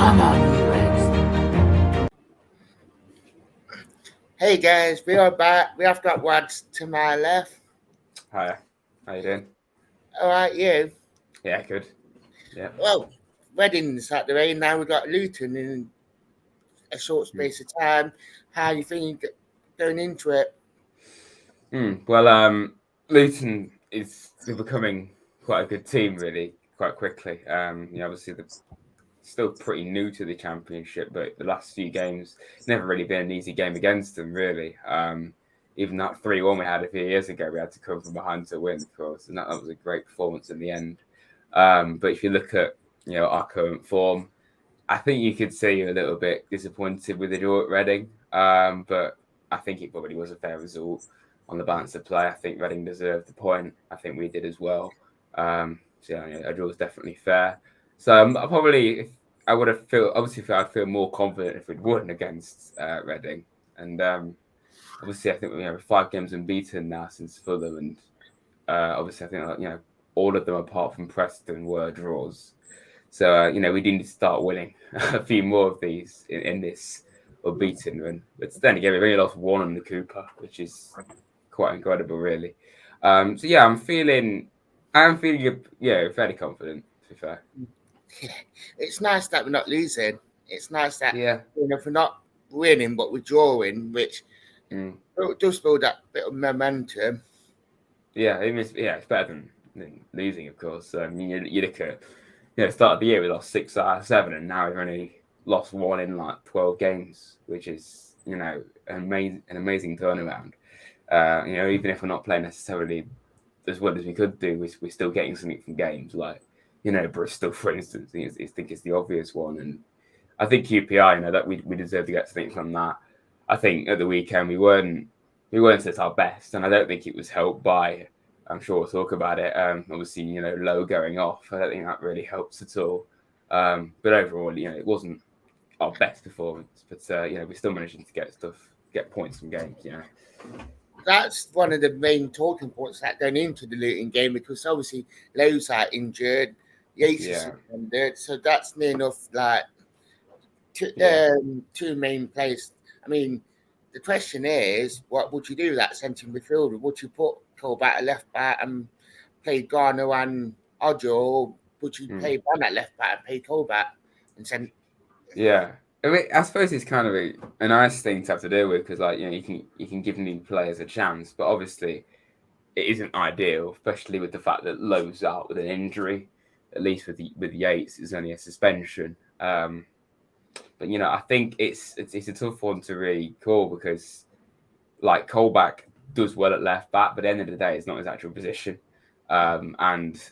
Come on, you Reds. Hey guys, we are back. We have got Wads to my left. Hi, how you doing? All right, you. Yeah, good. Yeah. Well, Reading's out the way. Now we've got Luton in a short space of time. How you think going into it? Well, Luton is they're becoming quite a good team, really, quite quickly. Obviously they're still pretty new to the championship, but the last few games, it's never really been an easy game against them, really. Even that 3-1 we had a few years ago, we had to come from behind to win, of course, and that was a great performance in the end. But if you look at our current form, I think you could say you're a little bit disappointed with the draw at Reading, but I think it probably was a fair result on the balance of play. I think Reading deserved the point. I think we did as well. A draw was definitely fair. So I would have feel obviously I'd feel more confident if we'd won against Reading, and obviously I think we have 5 games unbeaten now since Fulham, and obviously I think all of them apart from Preston were draws. So, we do need to start winning a few more of these in this unbeaten run. But then again, we've only lost one on the Cooper, which is quite incredible, really. I'm feeling, fairly confident, to be fair. It's nice that we're not losing. It's nice that Yeah. if we're not winning, but we're drawing, which does build that bit of momentum. Yeah, it's better than losing, of course. You look at, start of the year we lost 6 out of 7, and now we've only lost 1 in like 12 games, which is an amazing turnaround. Even if we're not playing necessarily as well as we could do, we're still getting something from games like Bristol, for instance. I think it's the obvious one, and I think QPR, that we deserve to get something from that. I think at the weekend we weren't at our best, and I don't think it was helped by. I'm sure we'll talk about it. Obviously, Low going off. I don't think that really helps at all. But overall, it wasn't our best performance. But we're still managing to get points from games. That's one of the main talking points that going into the Luton game, because obviously Low's are injured, Yates is suspended, so that's near enough like two main players. I mean, the question is, what would you do with that centre midfielder? Would you put Colback at left back and play Garner and Odger, or would you play one at left back and play Colback and send? Yeah. I suppose it's kind of a nice thing to have to deal with because, you can give new players a chance, but obviously it isn't ideal, especially with the fact that Lowe's out with an injury. At least with Yates, it's only a suspension. But I think it's a tough one to really call because, like, Colback does well at left back, but at the end of the day, it's not his actual position. And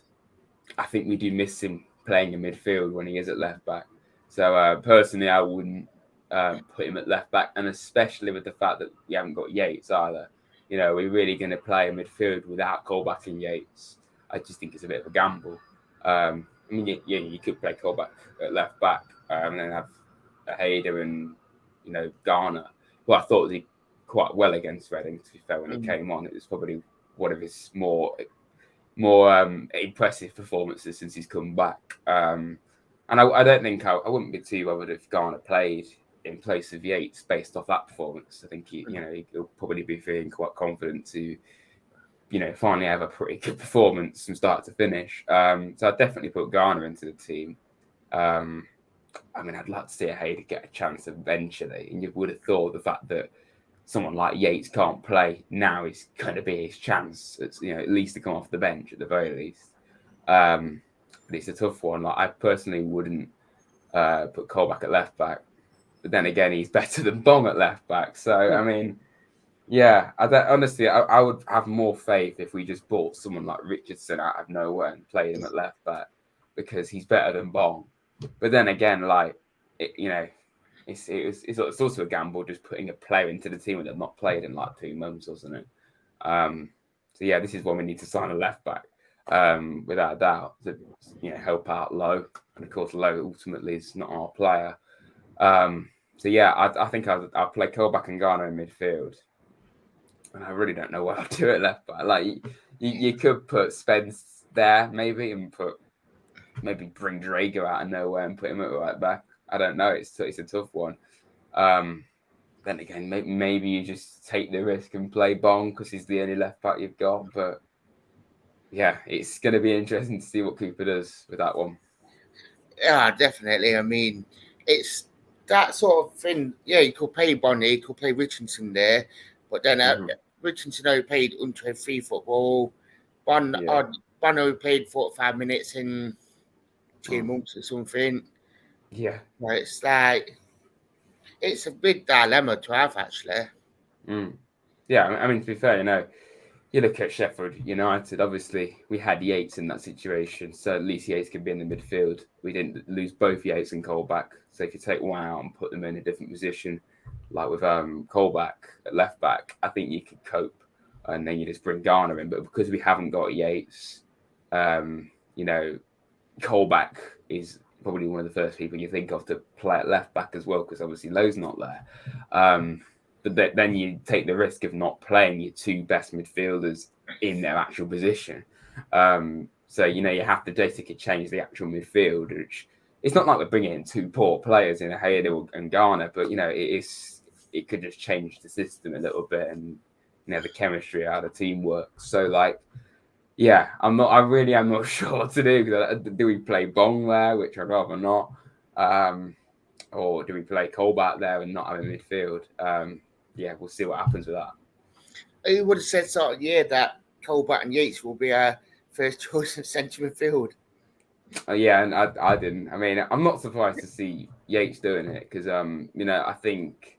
I think we do miss him playing in midfield when he is at left back. So personally, I wouldn't put him at left back, and especially with the fact that we haven't got Yates either. We're really going to play a midfield without Colback and Yates. I just think it's a bit of a gamble. You could play Colback at left back and then have Hayder and Garner, who I thought did quite well against Reading. To be fair, when he came on, it was probably one of his more impressive performances since he's come back. And I don't think I wouldn't be too bothered if Garner played in place of Yates based off that performance. I think he'll probably be feeling quite confident to finally have a pretty good performance from start to finish. So I'd definitely put Garner into the team. I'd like to see a Hayder get a chance eventually, and you would have thought the fact that someone like Yates can't play now is going to be his chance. It's at least to come off the bench at the very least. But it's a tough one. Like, I personally wouldn't put Colback at left back, but then again, he's better than Bong at left back. So honestly, I would have more faith if we just bought someone like Richardson out of nowhere and played him at left back because he's better than Bong. But then again, it's also a gamble just putting a player into the team that they've not played in like 2 months, wasn't it? This is when we need to sign a left back, without a doubt, to help out Lowe. And of course, Lowe ultimately is not our player. I think I'll play Colback and Garner in midfield. And I really don't know what I'll do at left back. Like you could put Spence there maybe, and maybe bring Drager out of nowhere and put him at right back. I don't know. It's a tough one. Then again, maybe you just take the risk and play Bong because he's the only left back you've got. But yeah, it's going to be interesting to see what Cooper does with that one. Yeah, definitely. I mean, it's that sort of thing. Yeah, you could play Bonnie, you could play Richardson there, but then Richardson only played under 3 football. Bono played 45 minutes in 2 months or something. Yeah. It's like, it's a big dilemma to have, actually. Yeah, I mean, to be fair, you look at Sheffield United, obviously, we had Yates in that situation, so at least Yates could be in the midfield. We didn't lose both Yates and Colback, so if you take one out and put them in a different position, like with Colback at left back, I think you could cope, and then you just bring Garner in. But because we haven't got Yates, Colback is probably one of the first people you think of to play at left back as well, because obviously Lowe's not there. But then you take the risk of not playing your two best midfielders in their actual position. So, you have to basically change the actual midfield, which it's not like we're bringing in two poor players in Hayden and Garner, but, it could just change the system a little bit and, the chemistry out of teamwork. So, yeah, I really am not sure what to do. Do we play Bong there, which I'd rather not? Or do we play Colbert there and not have a midfield? Yeah, we'll see what happens with that. Who would have said that Colbert and Yates will be our first choice in centre midfield? Yeah, and I didn't. I mean, I'm not surprised to see Yates doing it because, I think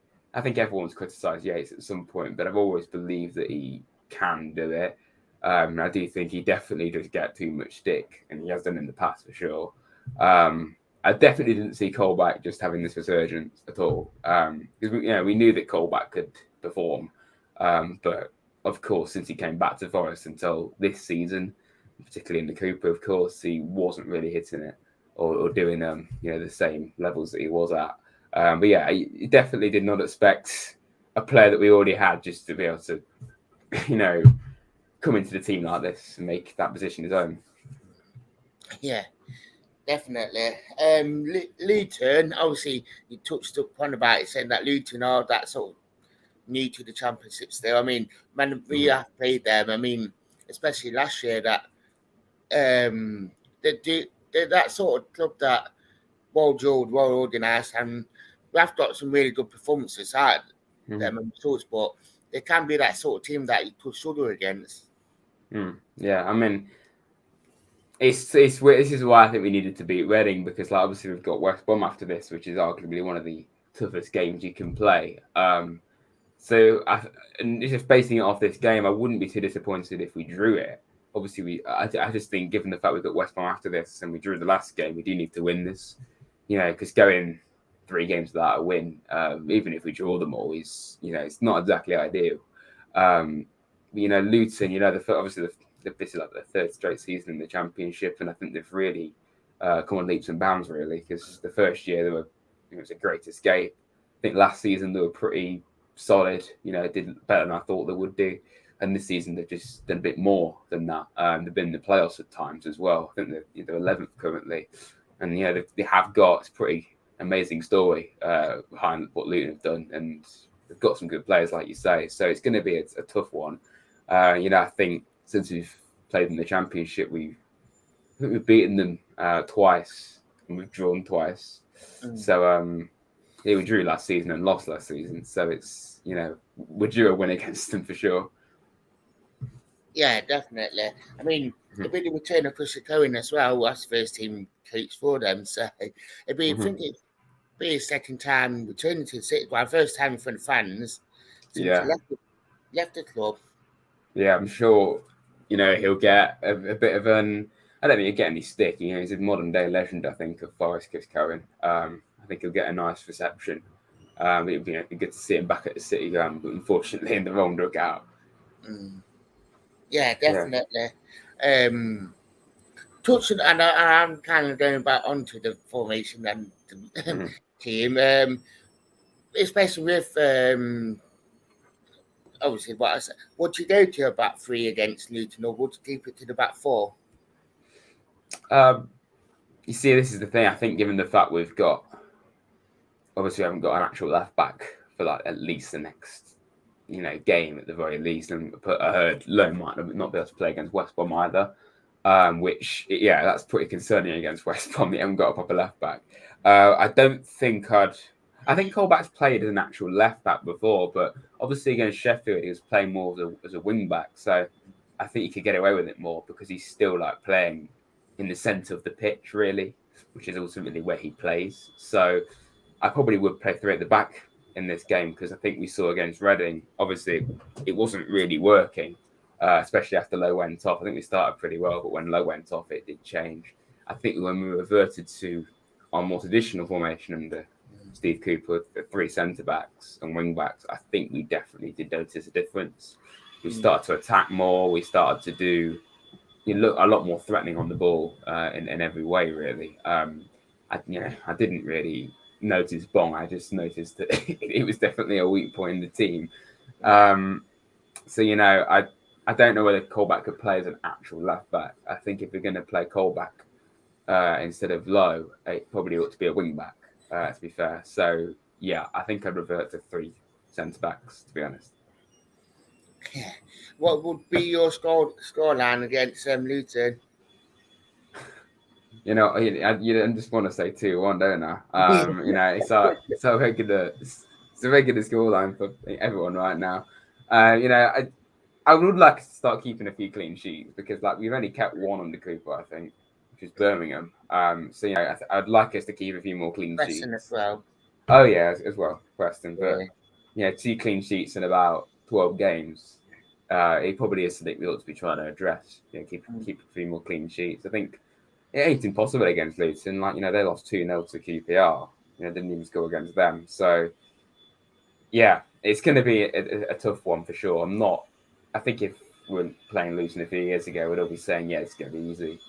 everyone's criticised Yates at some point, but I've always believed that he can do it. I do think he definitely does get too much stick, and he has done in the past for sure. I definitely didn't see Colback just having this resurgence at all, because we knew that Colback could perform, but of course, since he came back to Forest until this season, particularly in the Cooper, of course, he wasn't really hitting it or doing the same levels that he was at. But yeah, he definitely did not expect a player that we already had just to be able to, come into the team like this and make that position his own. Yeah, definitely. Luton, obviously, you touched upon about it, saying that Luton are that sort of new to the championship still. I mean, man, we have played them. I mean, especially last year, that they're that sort of club that well-drilled, well-organised, and we have got some really good performances out of them and results, but they can be that sort of team that you could struggle against. Yeah, I mean, it's this is why I think we needed to beat Reading, because obviously we've got West Brom after this, which is arguably one of the toughest games you can play. So and just basing it off this game, I wouldn't be too disappointed if we drew it. Obviously, I just think, given the fact we've got West Brom after this and we drew the last game, we do need to win this. Because going 3 games without a win, even if we draw them all, is it's not exactly ideal. Luton, obviously this is like the 3rd straight season in the Championship, and I think they've really come on leaps and bounds, really, because the first year it was a great escape. I think last season they were pretty solid, did better than I thought they would do. And this season they've just done a bit more than that. They've been in the playoffs at times as well. I think they're 11th currently. And they have got a pretty amazing story behind what Luton have done. And they've got some good players, like you say. So it's going to be a tough one. I think since we've played in the Championship, we've beaten them twice and we've drawn twice. So we drew last season and lost last season. So it's, we're due a win against them for sure. Yeah, definitely. I mean, it'd be the return of Chris Cohen as well, as first team coach for them. So it'd be, I think it'd be a second time returning to the city, well, first time in front of fans since he left the club. Yeah, I'm sure, he'll get a bit of an, I don't think he'll get any stick. He's a modern day legend, I think, of Forest, Chris Cohen. I think he'll get a nice reception. It'd be good to see him back at the City ground, but unfortunately in the wrong dugout. Yeah, definitely. Touching, and I'm kind of going back onto the formation and the team, especially with obviously what I said. Would you go to a back 3 against Luton, or would you keep it to the back 4? You see, this is the thing. I think, given the fact we've got obviously we haven't got an actual left back for like at least the next, game at the very least. And I heard Lowe might not be able to play against West Brom either. Which, yeah, that's pretty concerning against West Brom. They haven't got a proper left back. I don't think I think Colback's played as an actual left back before, but obviously against Sheffield, he was playing more as a wing back. So I think he could get away with it more because he's still like playing in the centre of the pitch, really, which is ultimately where he plays. So I probably would play three at the back in this game because I think we saw against Reading, obviously, it wasn't really working. Especially after Lowe went off. I think we started pretty well, but when Lowe went off, it did change. I think when we reverted to our more traditional formation under Steve Cooper, the three centre backs and wing backs, I think we definitely did notice a difference. We started to attack more. We started to do look a lot more threatening on the ball in every way, really. I didn't really notice Bong. I just noticed that it was definitely a weak point in the team. So I don't know whether Colback could play as an actual left back. I think if we're going to play Colback instead of Lowe, it probably ought to be a wing back, to be fair. So, yeah, I think I'd revert to three centre backs, to be honest. Yeah. What would be your scoreline against Luton? I just want to say 2-1, don't I? It's a regular scoreline for everyone right now. I would like to start keeping a few clean sheets because we've only kept one under Cooper, I think, which is Birmingham. So I'd like us to keep a few more clean Preston sheets as well. Oh yeah, as well, Preston. Yeah. But 2 clean sheets in about 12 games. It probably is something we ought to be trying to address. Keep a few more clean sheets. I think it ain't impossible against Luton. They lost 2-0 to QPR. Didn't even score against them. So yeah, it's going to be a tough one for sure. I think if we were playing Luton a few years ago, we'd all be saying, yeah, it's going to be easy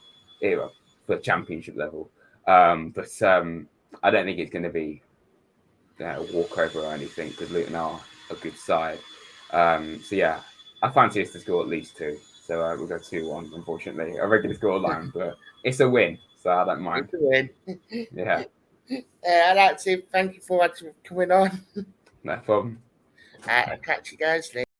for championship level. But I don't think it's going to be a walkover or anything because Luton are a good side. So yeah, I fancy us to score at least 2. So we'll go 2-1, unfortunately. A regular score line, but it's a win, so I don't mind. It's a win. Yeah. I'd like to thank you for coming on. No problem. Catch you guys later.